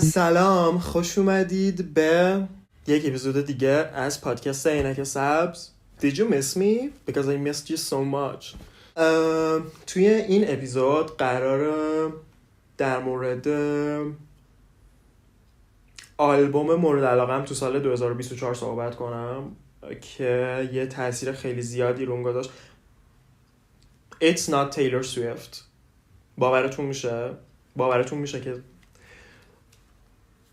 سلام، خوش اومدید به یک اپیزود دیگه از پادکست عینک سبز. Did you miss me? Because I missed you so much. توی این اپیزود قرار در مورد آلبوم مورد علاقم تو سال 2024 صحبت کنم که یه تاثیر خیلی زیادی روم گذاشت. It's not Taylor Swift. باورتون میشه که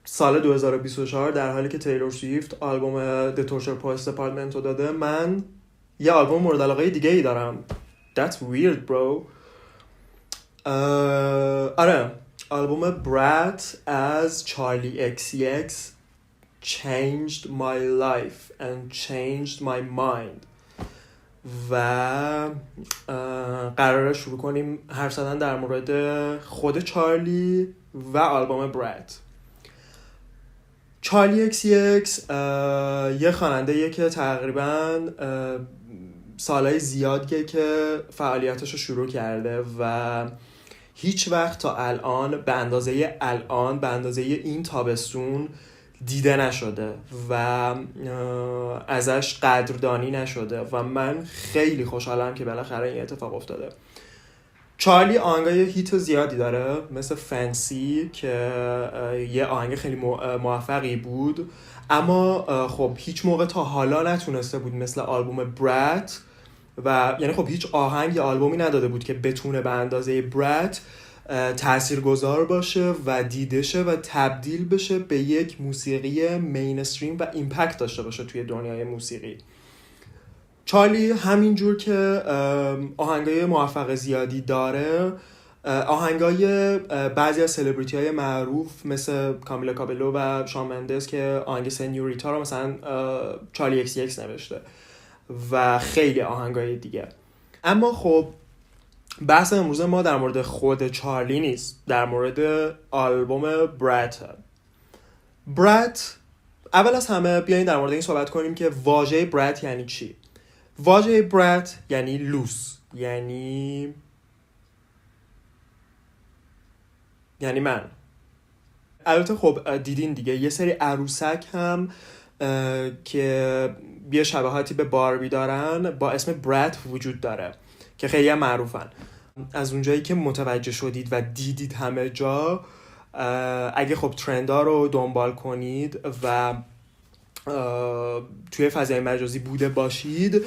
سال 2024 در حالی که تیلور سویفت آلبوم The Torture Poets Department رو داده، من یه آلبوم مورد علاقه دیگه ای دارم. That's weird bro. آره، آلبوم Brat از چارلی XCX changed my life and changed my mind و قراره شروع کنیم حرف زدن در مورد خود چارلی و آلبوم Brat. چارلی XCX یه خواننده‌ایه که تقریباً سالهای زیادیه که فعالیتش رو شروع کرده و هیچ وقت تا الان به اندازه این تابستون دیده نشده و ازش قدردانی نشده و من خیلی خوشحالم که بالاخره این اتفاق افتاده. چارلی آهنگای هیت زیادی داره مثل فنسی که یه آهنگ خیلی موفقی بود، اما خب هیچ موقع تا حالا نتونسته بود مثل آلبوم برات و یعنی خب هیچ آهنگ یا آلبومی نداده بود که بتونه به اندازه برات تاثیرگذار باشه و دیده شه و تبدیل بشه به یک موسیقی مینستریم و ایمپکت داشته باشه توی دنیای موسیقی. چارلی همینجور که آهنگای موفق زیادی داره، آهنگای بعضی از سلبریتی های معروف مثل کامیلا کابلو و شان مندز که آهنگ سنیوریتا رو مثلا چارلی XCX نوشته و خیلی آهنگای دیگه. اما خب بحث امروز ما در مورد خود چارلی نیست، در مورد آلبوم برات. اول از همه بیایید در مورد این صحبت کنیم که واژه برات یعنی چی. واژه برات یعنی لوس، یعنی من. البته خب دیدین دیگه یه سری عروسک هم که یه شباهتی به باربی دارن با اسم برات وجود داره که خیلی هم معروفن. از اونجایی که متوجه شدید و دیدید همه جا، اگه خب ترندا رو دنبال کنید و توی فضای مجازی بوده باشید،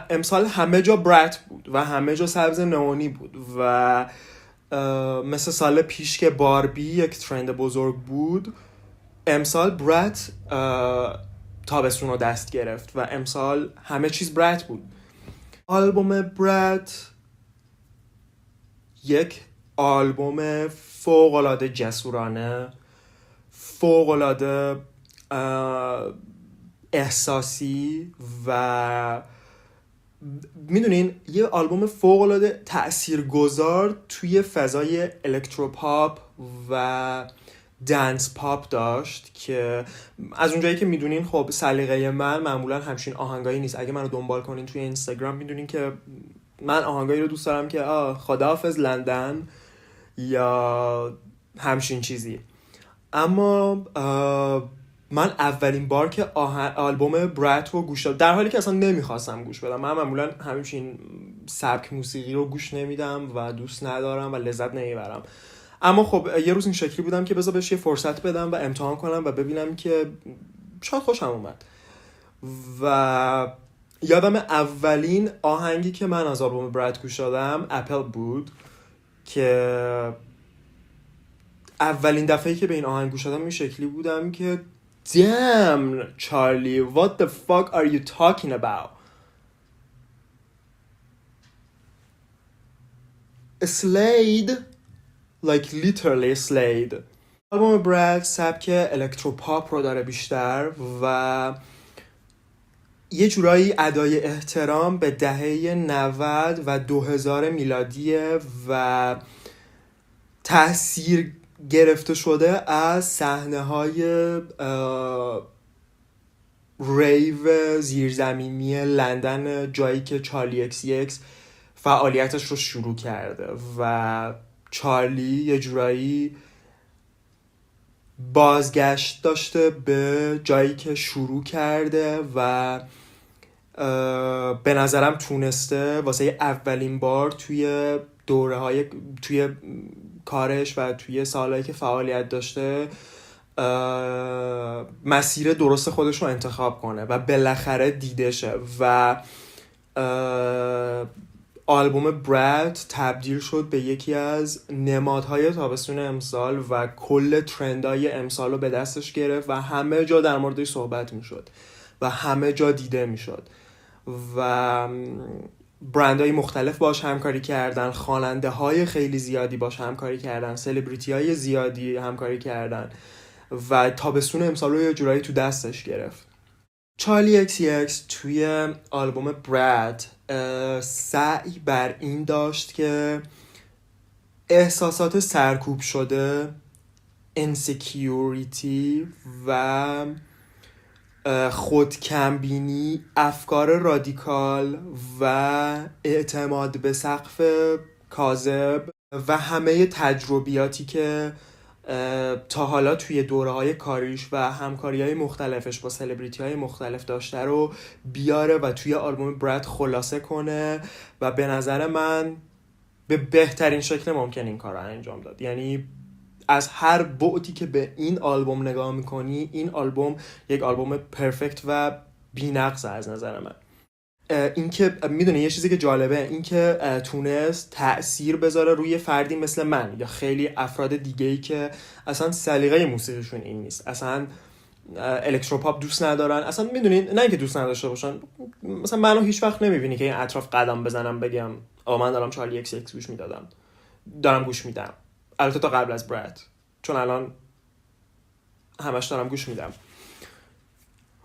امسال همه جا برات بود و همه جا سبز نئونی بود و مثل سال پیش که باربی یک ترند بزرگ بود، امسال برات تابستون رو دست گرفت و امسال همه چیز برات بود. آلبوم برات یک آلبوم فوق‌العاده جسورانه، فوق‌العاده احساسی و میدونین یه آلبوم فوق‌العاده تأثیرگذار توی فضای الکتروپاپ و دنس پاپ داشت که از اونجایی که میدونین خب سلیقه من معمولا همچین آهنگایی نیست. اگه منو دنبال کنین توی اینستاگرام میدونین که من آهنگایی رو دوست دارم که خداحافظ لندن یا همچین چیزی. اما من اولین بار که آلبوم برات رو گوش دادم، در حالی که اصلا نمیخواستم گوش بدم، من معمولا همچین سبک موسیقی رو گوش نمیدم و دوست ندارم و لذت نمیبرم، اما خب یه روز این شکلی بودم که بذار بهش یه فرصت بدم و امتحان کنم و ببینم که شاید خوشم اومد. و یادم اولین آهنگی که من از آلبوم برات گوش دادم اپل بود که اولین دفعه‌ای که به این آهنگ گوش دادم این شکلی بودم که Damn Charlie, what the fuck are you talking about? Slade, like literally Slade. آلبوم برات سبک الکتروپاپ رو داره بیشتر و یه جورایی ادای احترام به دهه 90 و 2000 میلادیه و تأثیر گرفته شده از صحنه‌های ریو زیرزمینی لندن، جایی که چارلی XCX فعالیتش رو شروع کرده و چارلی یه جورایی بازگشت داشته به جایی که شروع کرده و به نظرم تونسته واسه اولین بار توی توی کارش و توی سالهایی که فعالیت داشته مسیر درست خودش رو انتخاب کنه و بالاخره دیده شه و آلبوم براد تبدیل شد به یکی از نمادهای تابستون امسال و کل ترندهای امسال رو به دستش گرفت و همه جا در موردش صحبت میشد و همه جا دیده میشد و برندهای مختلف باش همکاری کردن، خواننده های خیلی زیادی باش همکاری کردن، سلبریتی های زیادی همکاری کردن و تابستون امسال رو یه جورایی تو دستش گرفت. چارلی XCX توی آلبوم براد سعی بر این داشت که احساسات سرکوب شده، انسیکیوریتی و خودکمبینی، افکار رادیکال و اعتماد به سقف کاذب و همه تجربیاتی که تا حالا توی دوره‌های کاریش و همکاری‌های مختلفش با سلبریتی‌های مختلف داشته رو بیاره و توی آلبوم براد خلاصه کنه و به نظر من به بهترین شکل ممکن این کار رو انجام داد. یعنی از هر بعدی که به این آلبوم نگاه میکنی، این آلبوم یک آلبوم پرفکت و بی‌نقص از نظر من. این که میدونی یه چیزی که جالبه این که تونست تأثیر بذاره روی فردی مثل من یا خیلی افراد دیگه‌ای که اصلا سلیقه موسیقیشون این نیست، اصلا الکتروپاپ دوست ندارن، اصلا میدونین نه اینکه دوست نداشته باشن، مثلا منو هیچ وقت نمیبینی که این اطراف قدم بزنم بگم من دارم چارلی XCX گوش میدم، البته تا قبل از براد، چون الان همش دارم گوش میدم.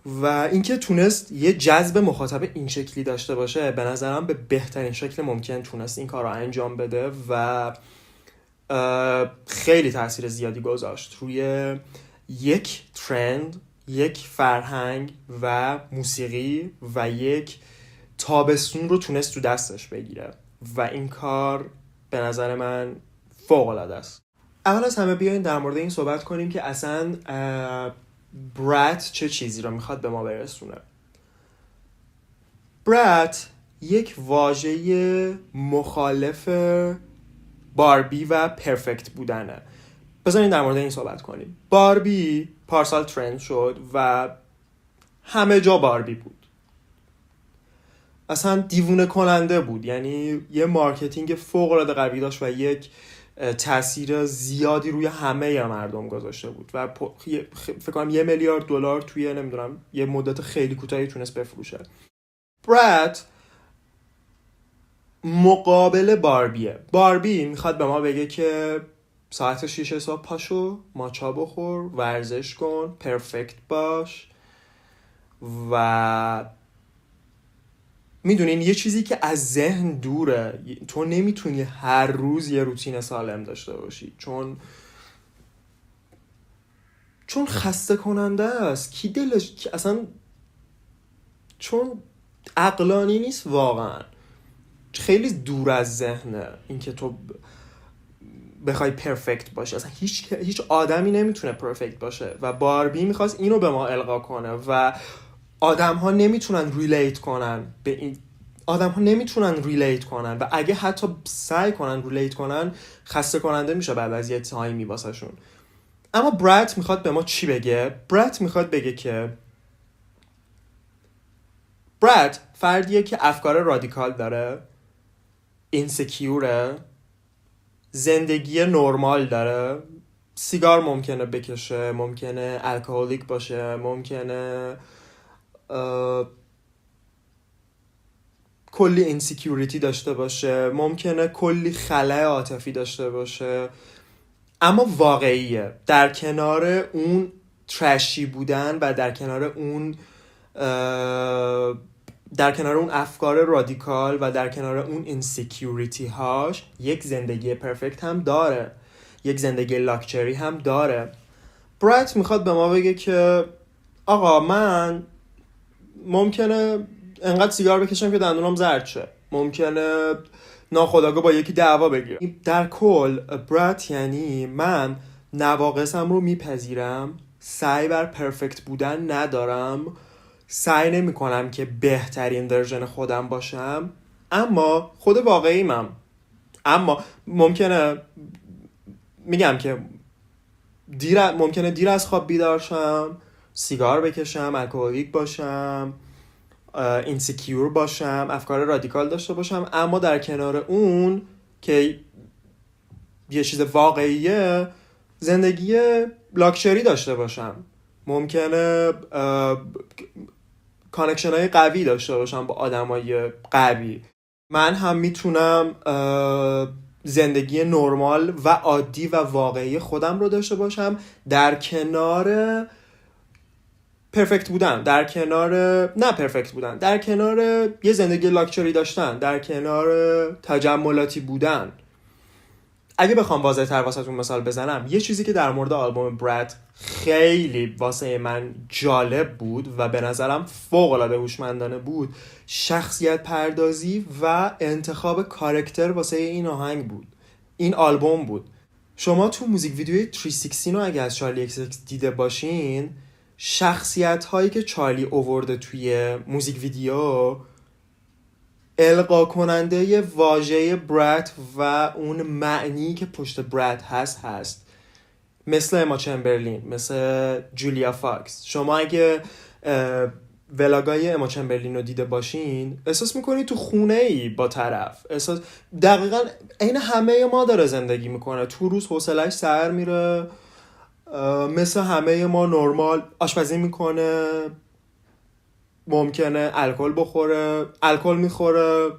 و اینکه تونست یه جذب مخاطب این شکلی داشته باشه به نظرم به بهترین شکل ممکن تونست این کار رو انجام بده و خیلی تاثیر زیادی گذاشت روی یک ترند، یک فرهنگ و موسیقی و یک تابستون رو تونست تو دستش بگیره و این کار به نظر من فوق‌العاده است. اول از همه بیاین در مورد این صحبت کنیم که اصلا براد چه چیزی رو میخواد به ما برسونه. براد یک واژه مخالف باربی و پرفکت بودنه. بذارین در مورد این صحبت کنیم. باربی پارسال ترند شد و همه جا باربی بود، اصلا دیوونه کننده بود، یعنی یه مارکتینگ فوق‌العاده قوی داشت و یک تأثیر زیادی روی همه مردم گذاشته بود و فکر کنم $1 میلیارد توی نمیدونم یه مدت خیلی کوتاهی تونست بفروشه. براد مقابل باربیه. باربی میخواد به ما بگه که ساعت 6 صبح پاشو، ماچا بخور، ورزش کن، پرفکت باش و میدونین یه چیزی که از ذهن دوره. تو نمیتونی هر روز یه روتین سالم داشته باشی چون خسته کننده است. کی دلش اصلا، چون عقلانی نیست واقعا، خیلی دور از ذهنه اینکه تو بخوای پرفکت باشه. اصلا هیچ آدمی نمیتونه پرفکت باشه و باربی میخواست اینو به ما القا کنه و آدم ها نمیتونن ریلیت کنن به این، آدم ها نمیتونن ریلیت کنن و اگه حتی سعی کنن ریلیت کنن خسته کننده میشه بعد از یه تایمی واسهشون. اما براد میخواد به ما چی بگه؟ براد میخواد بگه که براد فردیه که افکار رادیکال داره، اینسکیوره، زندگی نرمال داره، سیگار ممکنه بکشه، ممکنه الکلیک باشه، ممکنه کلی اینسیکیوریتی داشته باشه، ممکنه کلی خلأ عاطفی داشته باشه، اما واقعیه. در کنار اون ترشی بودن و در کنار اون افکار رادیکال و در کنار اون اینسیکیوریتی هاش یک زندگی پرفکت هم داره، یک زندگی لاکچری هم داره. براد میخواد به ما بگه که آقا من ممکنه انقدر سیگار بکشم که دندونم زرد شه، ممکنه ناخودآگاه با یکی دعوا بگیرم. در کل برات یعنی من نواقصم رو میپذیرم، سعی بر پرفکت بودن ندارم، سعی نمی کنم که بهترین ورژن خودم باشم، اما خود واقعیمم. اما ممکنه میگم که ممکنه دیر از خواب بیدار شم، سیگار بکشم، الکلیک باشم، اینسیکیور باشم، افکار رادیکال داشته باشم، اما در کنار اون که یه چیز واقعیه، زندگی لاکچری داشته باشم. ممکنه کانکشن های قوی داشته باشم با آدم های قوی. من هم میتونم زندگی نرمال و عادی و واقعی خودم رو داشته باشم در کنار پرفکت بودن، در کنار نه پرفکت بودن، در کنار یه زندگی لاکچری داشتن، در کنار تجملاتی بودن. اگه بخوام واضح تر واسهتون مثال بزنم، یه چیزی که در مورد آلبوم برات خیلی واسه من جالب بود و به نظرم فوق‌العاده هوشمندانه بود، شخصیت پردازی و انتخاب کاراکتر واسه این آهنگ بود، این آلبوم بود. شما تو موزیک ویدیوی 316 رو اگه از چارلی XX دیده باشین، شخصیت هایی که چارلی اوورده توی موزیک ویدیو القا کننده واژه برات و اون معنی که پشت برات هست. مثل اما چمبرلین، مثل جولیا فاکس. شما اگه ولاگای اما چمبرلین رو دیده باشین، احساس میکنی تو خونه ای با طرف، احساس دقیقا این همه ما داره زندگی میکنه، تو روز حوصله‌اش سر میره، مثل همه ما نرمال آشپزی میکنه، ممکنه الکل بخوره، الکل میخوره،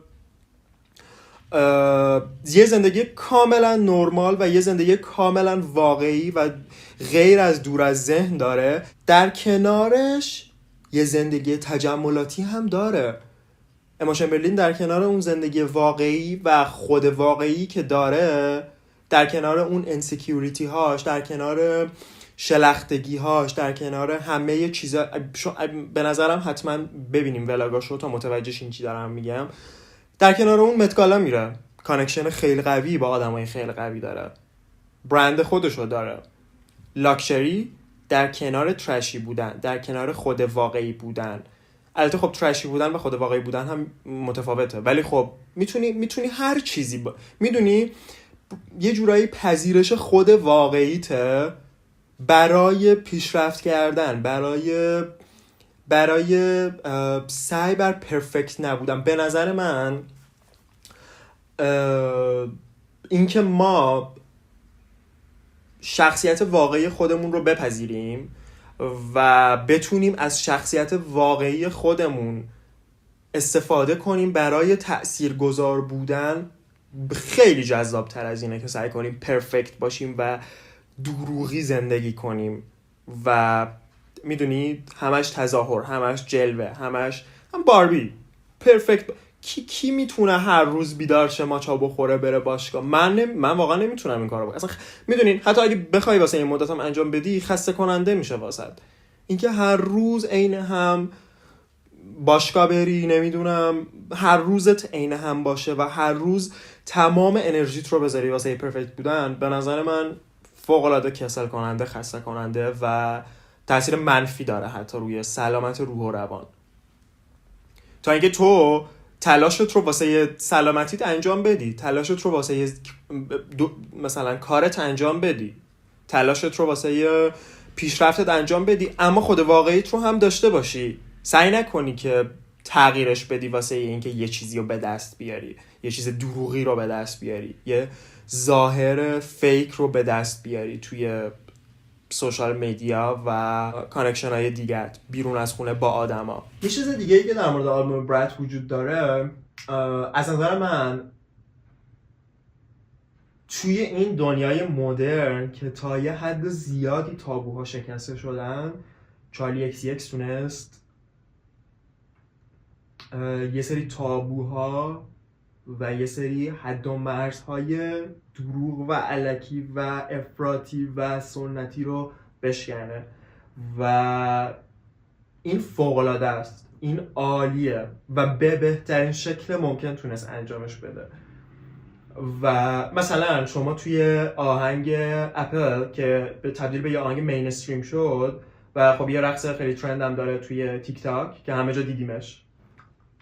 یه زندگی کاملا نرمال و یه زندگی کاملا واقعی و غیر از دور از ذهن داره. در کنارش یه زندگی تجملاتی هم داره. اما چمبرلین در کنار اون زندگی واقعی و خود واقعی که داره، در کنار اون انسیکیوریتی هاش، در کنار شلختگی هاش، در کنار همه چیزا، به نظرم حتما ببینیم ولاگاشو تا متوجه شین چی دارم میگم. در کنار اون متگالا میره، کانکشن خیلی قوی با آدمای خیلی قوی داره، برند خودشو داره، لاکچری در کنار ترشی بودن، در کنار خود واقعی بودن. البته خب ترشی بودن و خود واقعی بودن هم متفاوته، ولی خب میتونی هر چیزی میدونی یه جورایی پذیرش خود واقعیته برای پیشرفت کردن، برای سعی بر پرفکت نبودن. به نظر من اینکه ما شخصیت واقعی خودمون رو بپذیریم و بتونیم از شخصیت واقعی خودمون استفاده کنیم برای تأثیرگذار بودن، خیلی جذاب تر از اینه که سعی کنیم پرفکت باشیم و دروغی زندگی کنیم و میدونی همش تظاهر، همش جلوه، هم باربی پرفکت. کی میتونه هر روز بیدار شه ماچا بخوره بره باشگاه؟ من واقعا نمیتونم این کارو بکنم. اصلا میدونین حتی اگه بخوای واسه این مدت هم انجام بدی خسته کننده میشه واسط. اینکه هر روز عین هم باشگاه بری، نمیدونم هر روزت عین هم باشه و هر روز تمام انرژیت رو بذاری واسه پرفکت بودن، به نظر من فوق العاده کسل کننده، خسته کننده و تاثیر منفی داره حتی روی سلامت روح و روان. تا اینکه تو تلاشت رو واسه سلامتیت انجام بدی، تلاشت رو واسه مثلا کارت انجام بدی، تلاشت رو واسه پیشرفتت انجام بدی، اما خود واقعیت رو هم داشته باشی. سعی نکنی که تغییرش بدی واسه اینکه یه چیزی رو به دست بیاری، یه چیز دروغی رو به دست بیاری، یه ظاهر فیک رو به دست بیاری توی سوشال میدیا و کانکشن های دیگر بیرون از خونه با آدما. یه چیز دیگه ای که در مورد آلبوم برات وجود داره، از نظر من توی این دنیای مدرن که تا یه حد زیادی تابوها شکسته شدن، چارلی XX تونست یه سری تابوها و یه سری حد و مرزهای دروغ و الکی و افراطی و سنتی رو بشکنه و این فوق‌العاده است، این عالیه و به بهترین شکل ممکن تونست انجامش بده. و مثلا شما توی آهنگ اپل که به تبدیل به یه آهنگ مینستریم شد و خب یه رقص خیلی ترند هم داره توی تیک تاک که همه جا دیدیمش.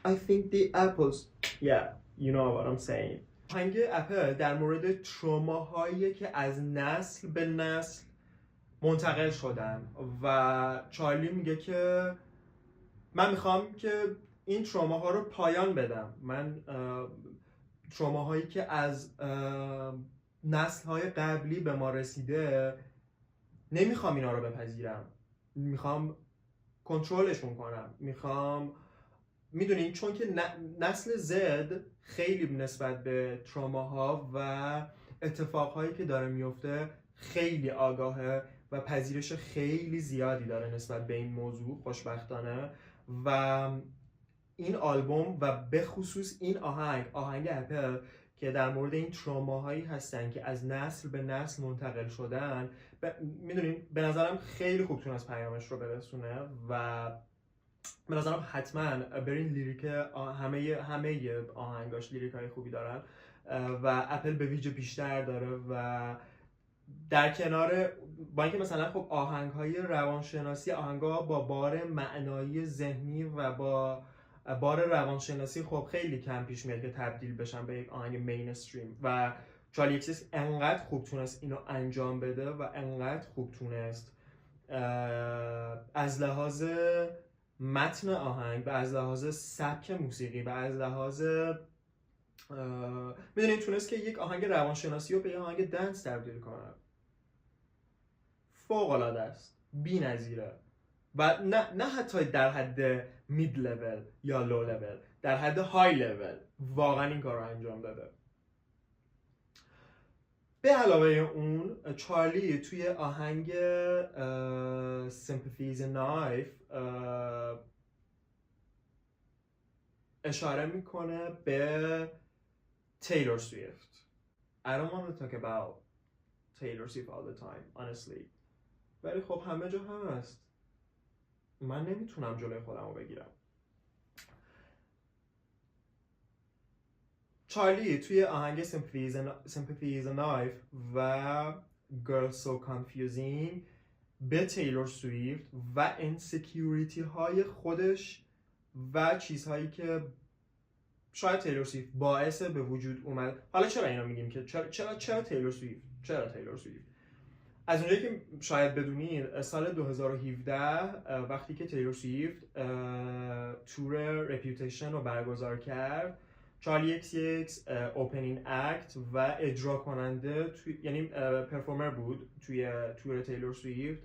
I think the apples. Yeah, you know what I'm saying. آهنگ اپل در مورد تروماهایی که از نسل به نسل منتقل شدن و چارلی میگه که من میخوام که این تروماها رو پایان بدم. من تروماهایی که از نسل‌های قبلی به ما رسیده نمیخوام اینا رو بپذیرم، میخوام کنترلشون کنم، میخوام میدونین چون که نسل زد خیلی نسبت به تروماها و اتفاقهایی که داره میفته خیلی آگاهه و پذیرش خیلی زیادی داره نسبت به این موضوع خوشبختانه. و این آلبوم و به خصوص این آهنگ اپل که در مورد این تروماهایی هستن که از نسل به نسل منتقل شدن میدونین به نظرم خیلی خوب تونست پیامش رو برسونه و به نظرم حتما برین لیریک همه آهنگاش لیریکای خوبی دارن و اپل به ویژه بیشتر داره و در کنار با اینکه مثلا خب آهنگ‌های روانشناسی آهنگ‌ها با بار معنایی ذهنی و با بار روانشناسی خب خیلی کم پیش میاد که تبدیل بشن به یک آهنگ مینستریم و چارلی XCX انقدر خوب تونست اینو انجام بده و انقدر خوب تونست از لحاظ متن آهنگ و از لحاظ سبک موسیقی و از لحاظ میدونید تونست که یک آهنگ روانشناسی رو به یک آهنگ دنس تبدیل کنه. فوق العاده است، بی‌نظیره و نه حتی در حد مید لول یا لو لول، در حد های لول واقعا این کار رو انجام داده. به علاوه اون چارلی توی آهنگ Sympathy is a Knife اشاره میکنه به تیلور سویفت. I don't want to talk about Taylor Swift all the time honestly، ولی خب همه جا هست، من نمیتونم جلوی خودم رو بگیرم. چارلی توی آهنگ Sympathy is a Knife و Girl So Confusing به تیلور سویفت و انسکیوریتی های خودش و چیزهایی که شاید تیلور سویفت باعث به وجود اومد. حالا چرا اینا میگیم که چرا تیلور سویفت؟ از اونجایی که شاید بدونین سال 2017 وقتی که تیلور سویفت تور رپیوتیشن رو برگزار کرد، چارلی XCX اوپنینگ اکت و اجرا کننده یعنی پرفورمر بود توی تور تیلور سویفت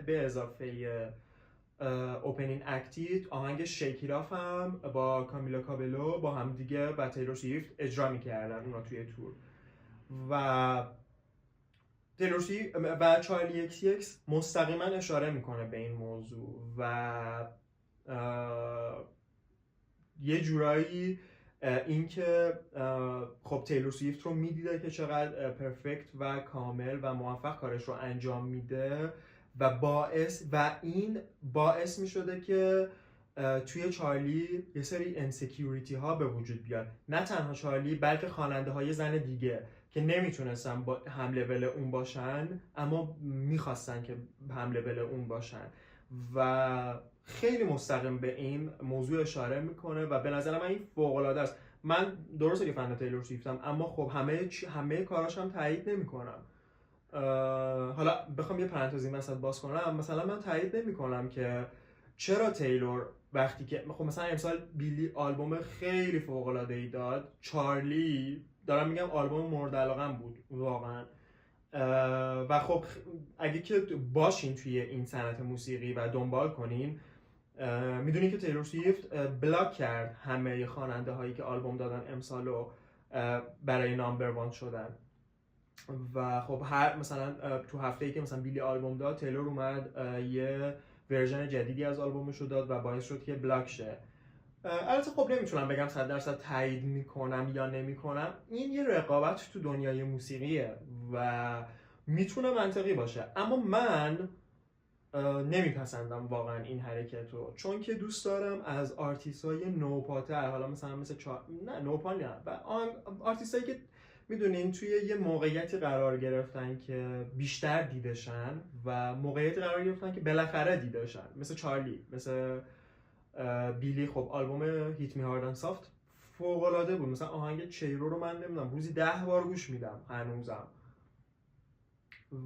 به اضافه اوپنینگ اکتی آهنگ شیک ایت آف هم با کامیلا کابلو با هم دیگه و تیلور سویفت اجرا میکردن اونا توی تور و تیلور سویفت و چارلی XCX مستقیما اشاره میکنه به این موضوع و یه جورایی این که خب تیلور سویفت رو میدیده که چقدر پرفکت و کامل و موفق کارش رو انجام میده و این باعث میشده که توی چارلی یه سری انسکیوریتی ها به وجود بیاد. نه تنها چارلی بلکه خواننده های زن دیگه که نمیتونستن هم لول اون باشن اما میخواستن که هم لول اون باشن و خیلی مستقیم به این موضوع اشاره میکنه و به نظر من این فوق العاده است. من درسته که فن تیلور سویفتم اما خب همه کاراش هم تایید نمیکنم. حالا بخوام یه پرانتزی مثلا باز کنم، مثلا من تایید نمیکنم که چرا تیلور وقتی که خب مثلا امسال بیلی آلبوم خیلی فوق العاده ای داد، چارلی دارم میگم آلبوم مورد علاقم بود واقعا و خب اگه که باشین توی این صنعت موسیقی و دنبال کنین میدونین که تیلور سویفت بلاک کرد همه خواننده هایی که آلبوم دادن امسالو برای نامبر وان شدن و خب هر مثلا تو هفته‌ای که مثلا بیلی آلبوم داد تیلور اومد یه ورژن جدیدی از آلبومش رو داد و باعث شد که بلاک شه. البته خب نمیتونم بگم 100% تایید میکنم یا نمیکنم، این یه رقابت تو دنیای موسیقیه و میتونه منطقی باشه اما من نمیپسندم واقعا این حرکت رو، چون که دوست دارم از آرتیست های نوپاتر، حالا مثلا مثل نوپا نه و آرتیست هایی که میدونین توی یه موقعیتی قرار گرفتن که بیشتر دیدشن و موقعیتی قرار گرفتن که بالاخره دیدشن، مثل چارلی، مثل بیلی. خب آلبوم هیت می هارد اند سافت فوق العاده بود. مثلا آهنگ چیرو رو من نمیدونم روزی 10 بار گوش میدم هنوزم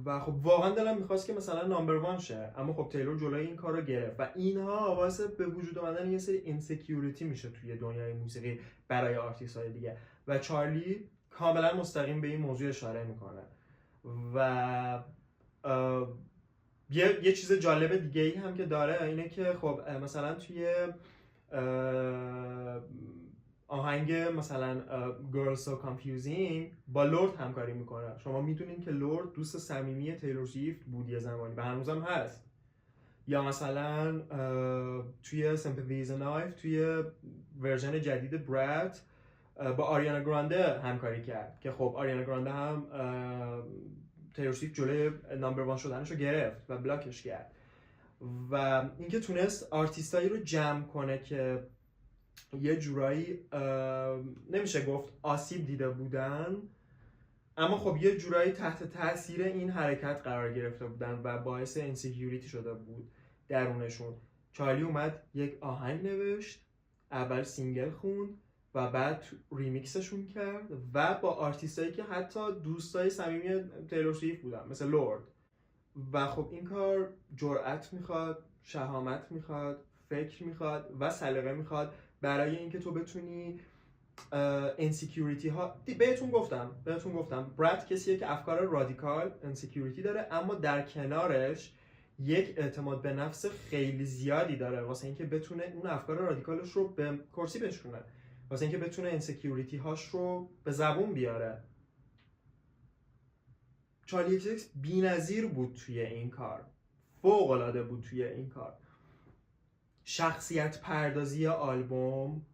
و خب واقعا دلم میخواست که مثلا نامبر وان شه، اما خب تیلور جلوی این کار رو گرفت و اینها باعث به وجود اومدن یه سری اینسکیوریتی میشه توی دنیای موسیقی برای آرتیست های دیگه و چارلی کاملا مستقیم به این موضوع اشاره میکنه. و یه چیز جالب دیگه ای هم که داره اینه که خب مثلا توی آهنگ مثلا Girls So Confusing با لورد همکاری میکنه. شما میدونین که لورد دوست صمیمی تیلور سویفت بود یه زمانی و هنوزم هست. یا مثلا توی Sympathy Is a Knife توی ورژن جدید براد با آریانا گرانده همکاری کرد که خب آریانا گرانده هم تیلور سویفت جلوی نامبر وان شدنش رو گرفت و بلاکش کرد و اینکه تونست آرتیستایی رو جمع کنه که یه جورایی نمیشه گفت آسیب دیده بودن، اما خب یه جورایی تحت تاثیر این حرکت قرار گرفته بودن و باعث اینسیکیوریتی شده بود درونشون. چارلی اومد یک آهنگ نوشت، اول سینگل خوند و بعد ریمیکسشون کرد و با آرتیستایی که حتی دوستای صمیمی تیلور سویفت بودن مثل لورد. و خب این کار جرأت میخواد، شهامت میخواد، فکر میخواد و سلیقه میخواد برای اینکه تو بتونی انسیکیوریتی ها. بهتون گفتم براد کسیه که افکار رادیکال انسیکیوریتی داره، اما در کنارش یک اعتماد به نفس خیلی زیادی داره واسه اینکه بتونه اون افکار رادیکالش رو به کرسی بشونه، واسه اینکه بتونه انسیکیوریتی هاش رو به زبون بیاره. چارلی اکس بی‌نظیر بود توی این کار، فوق العاده بود توی این کار. شخصیت پردازی آلبوم،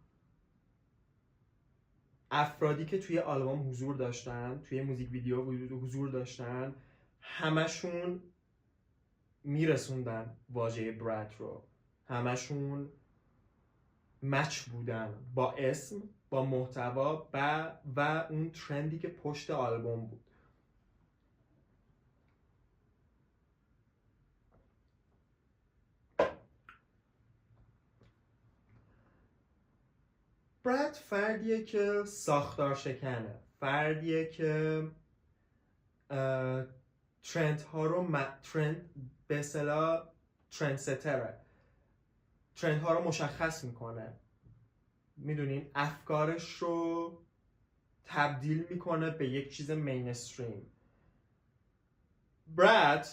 افرادی که توی آلبوم حضور داشتن، توی موزیک ویدیو حضور داشتن، همشون میرسوندن واژه براد رو، همشون مچ بودن با اسم، با محتوا و اون ترندی که پشت آلبوم بود. براد فردیه که ساختار شکنه، فردیه که ترند ها رو به اصطلاح ترند ستره، ترند ها رو مشخص میکنه، میدونین، افکارش رو تبدیل میکنه به یک چیز مینستریم. براد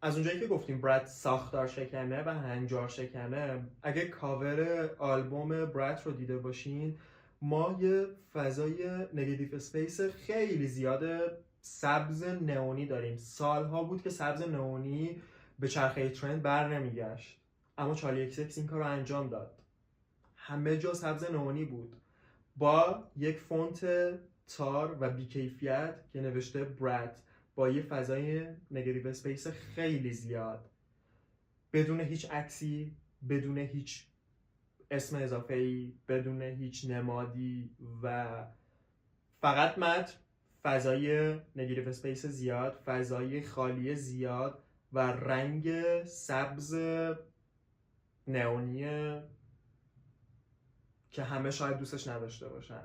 از اونجایی که گفتیم براد ساختار شکنه و هنجار شکنه، اگه کاور آلبوم براد رو دیده باشین، ما یه فضای نگاتیو اسپیس خیلی زیاده سبز نئونی داریم. سالها بود که سبز نئونی به چرخه ترند بر نمیگشت، اما چارلی اکس این کار رو انجام داد. همه جا سبز نئونی بود با یک فونت تار و بیکیفیت که نوشته براد، با یه فضای نگاتیو اسپیس خیلی زیاد، بدون هیچ عکسی، بدون هیچ اسم اضافه‌ای، بدون هیچ نمادی و فقط متن، فضای نگاتیو اسپیس زیاد، فضای خالی زیاد و رنگ سبز نئونی که همه شاید دوستش نداشته باشن،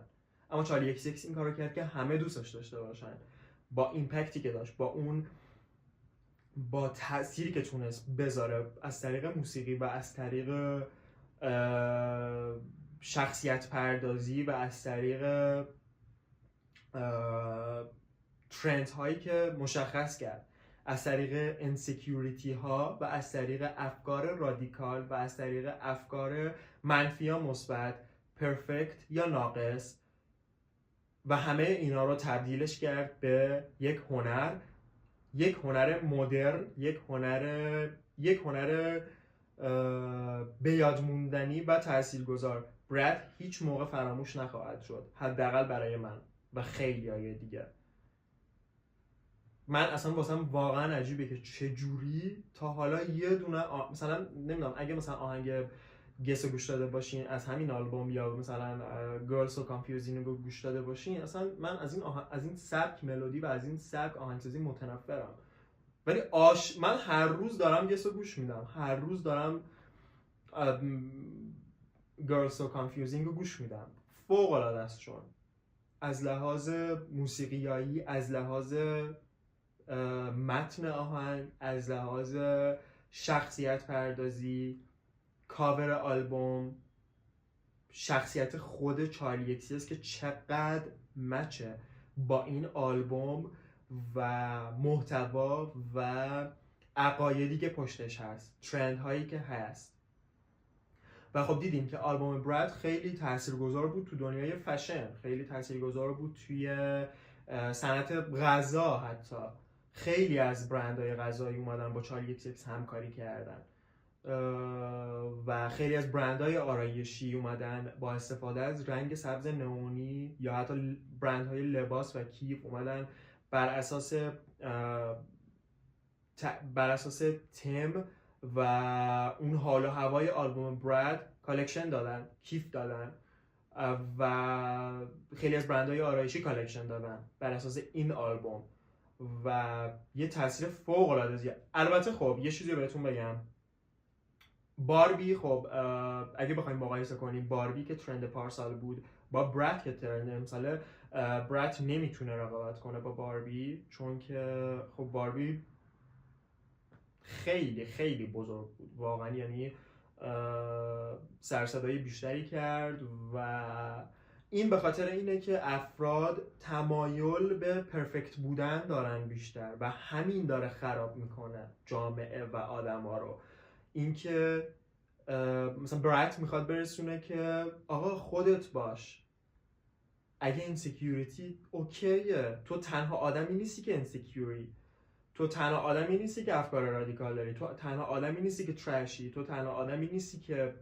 اما چارلی اکس این کارو کرد که همه دوستش داشته باشن، با ایمپکتی که داشت، با تأثیری که تونست بذاره از طریق موسیقی و از طریق شخصیت پردازی و از طریق ترند هایی که مشخص کرد، از طریق انسیکیوریتی ها و از طریق افکار رادیکال و از طریق افکار منفی یا مثبت، پرفکت یا ناقص، و همه اینا رو تبدیلش کرد به یک هنر مدرن، یک هنر به یاد موندنی و تاثیرگذار. براد هیچ موقع فراموش نخواهد شد، حداقل برای من و خیلی های دیگه. من اصلا واسم واقعا عجیبه که چجوری تا حالا یه دونه مثلا نمیدونم، اگه مثلا آهنگ گس رو گوش داده باشین از همین آلبوم یا مثلا Girls So Confusing رو گوش داده باشین، اصلا من از این سبک ملودی و از این سبک آهنگسازی متنفرم. ولی من هر روز دارم گس رو گوش میدم، هر روز دارم Girls So Confusing رو گوش میدم. فوق العاده است، چون از لحاظ موسیقیایی، از لحاظ متن آهنگ، از لحاظ شخصیت پردازی، کاور آلبوم، شخصیت خود چارلی اکسیس که چقدر مچه با این آلبوم و محتوا و عقایدی که پشتش هست، ترند هایی که هست. و خب دیدیم که آلبوم براد خیلی تاثیرگذار بود تو دنیای فشن، خیلی تاثیرگذار بود توی صنعت غذا. حتی خیلی از برندهای غذایی اومدن با چارلی اکس همکاری کردن و خیلی از برندهای آرایشی اومدن با استفاده از رنگ سبز نئونی یا حتی برندهای لباس و کیف اومدن بر اساس تم و اون حال و هوای آلبوم براد کالکشن دادن، کیف دادن و خیلی از برندهای آرایشی کالکشن دادن بر اساس این آلبوم و یه تاثیر فوق العاده زیاد. البته خب یه چیزی بهتون بگم، باربی خب اگه بخوایم مقایسه کنیم باربی که ترند پارسال بود با براد که ترند امساله، براد نمیتونه رقابت کنه با باربی، چون که خب باربی خیلی خیلی بزرگ بود واقعا، یعنی سرصدای بیشتری کرد و این به خاطر اینه که افراد تمایل به پرفکت بودن دارن بیشتر و همین داره خراب میکنه جامعه و آدما رو. اینکه مثلا برایت میخواد برسونه که آقا خودت باش، اگه اینسیکیوریتی اوکیه، تو تنها آدمی نیستی که اینسیکیوری، تو تنها آدمی نیستی که افکار رادیکال داری، تو تنها آدمی نیستی که ترشی، تو تنها آدمی نیستی که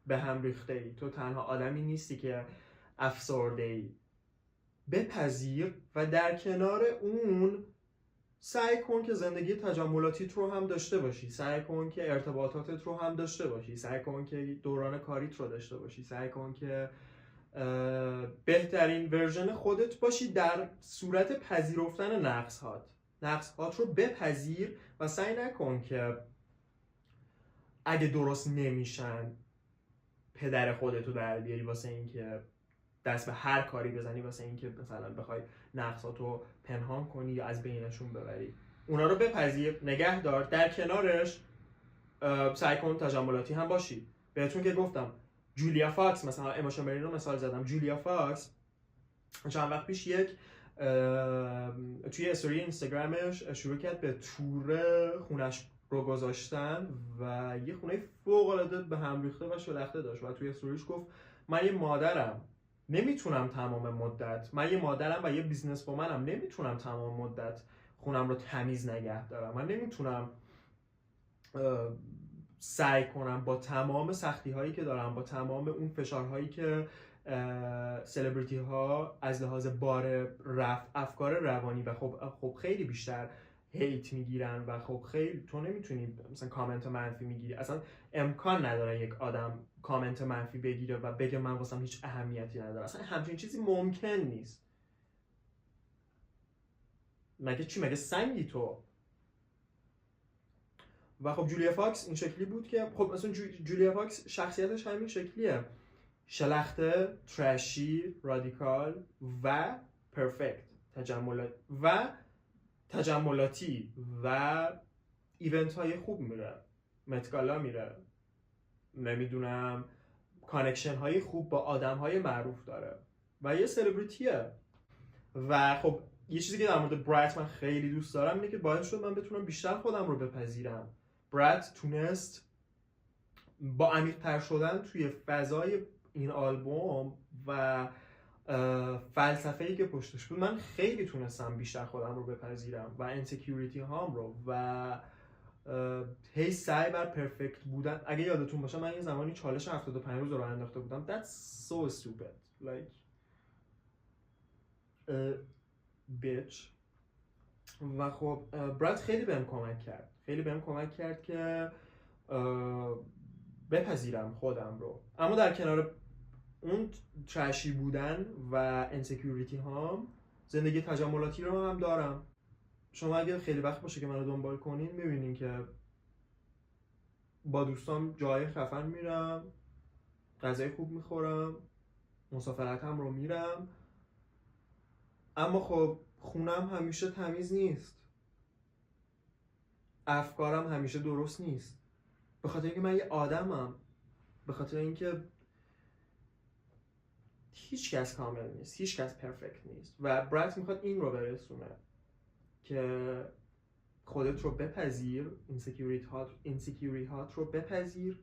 به هم ریخته ای، تو تنها آدمی نیستی که افسرده ای. بپذیر و در کنار اون سعی کن که زندگی تجملاتیت رو هم داشته باشی، سعی کن که ارتباطاتت رو هم داشته باشی، سعی کن که دوران کاریت رو داشته باشی، سعی کن که بهترین ورژن خودت باشی در صورت پذیرفتن نقص‌هات رو بپذیر و سعی نکن که اگه درست نمیشن پدر خودتو در بیاری واسه اینکه دست به هر کاری بزنی، واسه اینکه مثلا بخوای نقصاتو پنهان کنی یا از بینشون ببری. اونا رو بپذیر، نگه دار، در کنارش سعی کن تجملاتی هم باشی. بهتون که گفتم جولیا فاکس، مثلا ایموشن برین رو مثال زدم، جولیا فاکس چند وقت پیش توی استوری اینستاگرامش شروع کرد به تور خونش رو گذاشتن و یه خونه فوق العاده به هم ریخته و شلخته داشت و توی استوریش گفت من یه مادرم نمیتونم تمام مدت، من یه مادرم و یه بیزنس وومنم نمیتونم تمام مدت خونم رو تمیز نگه دارم، من نمیتونم سعی کنم با تمام سختی هایی که دارم، با تمام اون فشارهایی که سلبریتی ها از لحاظ بار افکار روانی و خب خیلی بیشتر هیت میگیرن و خب خیلی تو نمیتونی مثلا کامنت منفی میگیری، اصلا امکان نداره یک آدم کامنت منفی بگیره و بگه من واسم هیچ اهمیتی نداره، اصلا همچین چیزی ممکن نیست. مگه سنگی تو؟ و خب جولیا فاکس این شکلی بود که خب مثلا جولیا فاکس شخصیتش همین شکلیه، شلخته، ترشی، رادیکال و پرفکت، تجملاتی و ایونت های خوب میره، متگالا میره، نمیدونم کانکشن های خوب با آدم های معروف داره و یه سلبریتیه. و خب یه چیزی که در مورد برایت من خیلی دوست دارم اینه که باعث شد من بتونم بیشتر خودم رو بپذیرم. برایت تونست با عمیق‌تر شدن توی فضای این آلبوم و فلسفه‌ای که پشتش بود، من خیلی تونستم بیشتر خودم رو بپذیرم و انسیکیوریتی هام رو و هی سعی بر پرفکت بودن. اگه یادتون باشه من یه زمانی چالش 75 روز رو انداخته بودم. That's so stupid. Like bitch. و خب براد خیلی بهم کمک کرد که بپذیرم خودم رو. اما در کنار اون ترشی بودن و انسکیوریتی هام، زندگی تجملاتی رو هم دارم. شما اگه خیلی وقت باشه که منو دنبال کنین میبینین که با دوستان جای خفن میرم، غذای خوب میخورم، مسافرتم رو میرم، اما خب خونم همیشه تمیز نیست، افکارم همیشه درست نیست، به خاطر اینکه من یه آدمم، به خاطر اینکه هیچ کس کامل نیست، هیچ کس پرفکت نیست و برات میخواد این رو برسونه که خودت رو بپذیر، اینسکیوریتی هات رو بپذیر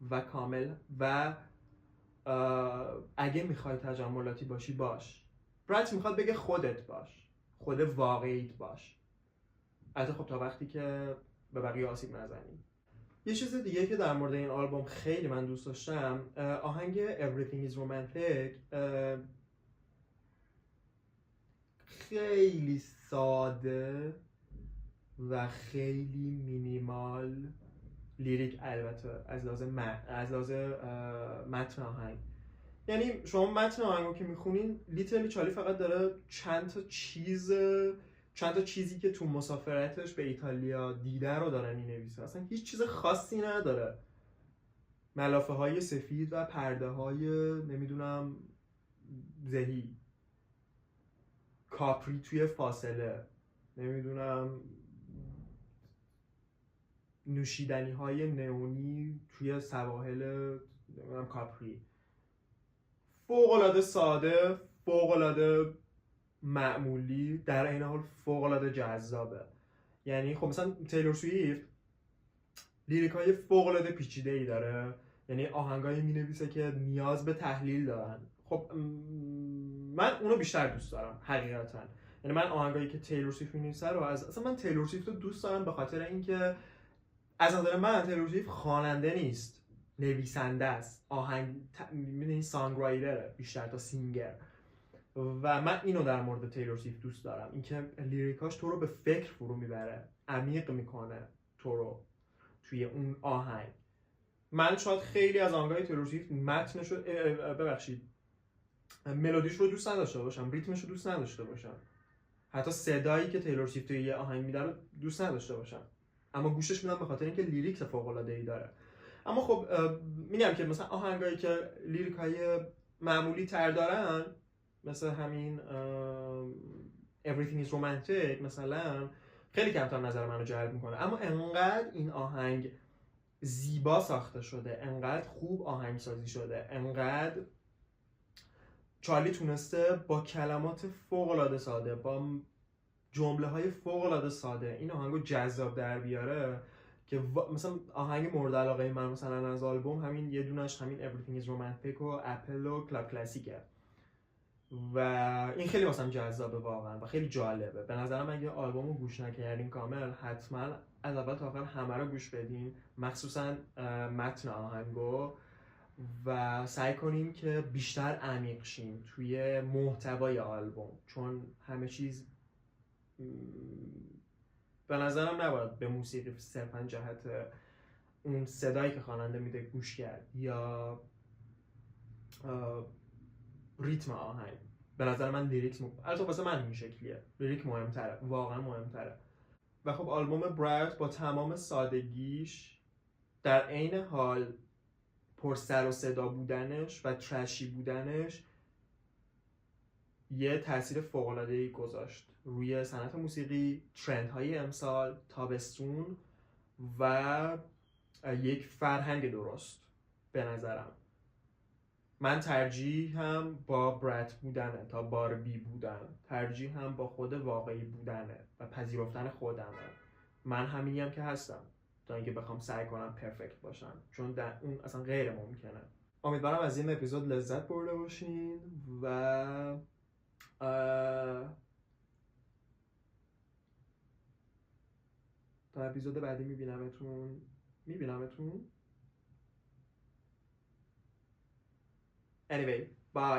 و کامل و اگه میخوای تجملاتی باشی باش. برات میخواد بگه خودت باش، خود واقعیت باش، البته خب تا وقتی که به بقیه آسیب نزنی. یه چیز دیگه که در مورد این آلبوم خیلی من دوست داشتم، آهنگ Everything is Romantic خیلی ساده و خیلی مینیمال لیریک، البته از لحاظ متن آهنگ. یعنی شما متن آهنگو که میخونین لیترلی چالی فقط داره چند تا چیزی که تو مسافرتش به ایتالیا دیده رو داره مینویسه، اصلا هیچ چیز خاصی نداره، ملافه های سفید و پرده های نمیدونم زهی، کاپری توی فاصله، نمیدونم نوشیدنی های نئونی توی سواحل نمیدونم کاپری. فوق‌العاده ساده، فوق‌العاده معمولی، در این حال فوق‌العاده جذابه. یعنی خب مثلا تیلور سویفت لیریکای فوق‌العاده پیچیده‌ای داره، یعنی آهنگایی می‌نویسه که نیاز به تحلیل دارن. خب من اونو بیشتر دوست دارم حقیقتا. یعنی من آهنگایی که تیلور سویفت می‌نویسه رو اصلا من تیلور سویفت رو دوست دارم به خاطر اینکه از نظر من تیلور سویفت خواننده نیست، نویسنده است، می‌دونی سانگرایتره بیشتر تا سینگر. و من اینو در مورد تیلور سویفت دوست دارم، اینکه لیریکاش تو رو به فکر فرو میبره، عمیق میکنه تو رو توی اون آهنگ. من شاید خیلی از آهنگای تیلور سویفت متنشو ملودیش رو دوست نداشته باشم، ریتمش رو دوست نداشته باشم، حتی صدایی که تیلور سویفت توی یه آهنگ میده رو دوست نداشته باشم، اما گوشش میدم به خاطر اینکه لیریکس فوق‌العاده‌ای داره. اما خب میگم که مثلا آهنگایی که لیریکای معمولی تر دارن، مثل همین Everything is Romantic مثلا، خیلی کمتر نظر منو جلب میکنه، اما انقدر این آهنگ زیبا ساخته شده، انقدر خوب آهنگسازی شده، انقدر چارلی تونسته با کلمات فوق‌العاده ساده، با جمله های فوق‌العاده ساده این آهنگو جذاب در بیاره که مثلا آهنگ مورد علاقه من مثلا از آلبوم همین یه دونش همین Everything is Romantic و اپل و کلاب کلاسیکه و این خیلی واسم جذابه واقعا و خیلی جالبه. به نظرم اگه آلبومو گوش نکردین کامل، حتما از اول تا آخر همه رو گوش بدین، مخصوصا متن آهنگو، و سعی کنین که بیشتر عمیق شین توی محتوای آلبوم، چون همه چیز به نظرم نباید به موسیقی صرفا جهت اون صدایی که خواننده میده گوش کرد یا ریتم آهنگ. به نظر من لیریکس البته واسه من این شکلیه، لیریک مهمتره، واقعا مهمتره. و خب آلبوم برات با تمام سادگیش در عین حال پر سر و صدا بودنش و ترشی بودنش یه تاثیر فوق‌العاده‌ای گذاشت روی صنعت موسیقی، ترندهای امسال، تابستون و یک فرهنگ درست. به نظرم من ترجیحم با برات بودنه تا باربی بودن، ترجیحم با خود واقعی بودنه و پذیرفتن خودمه. من همینیم که هستم تا اینکه بخوام سعی کنم پرفکت باشم، چون در اون اصلا غیر ممکنه. امیدوارم از این اپیزود لذت برده باشین و تا اپیزود بعدی میبینمتون. Anyway, bye.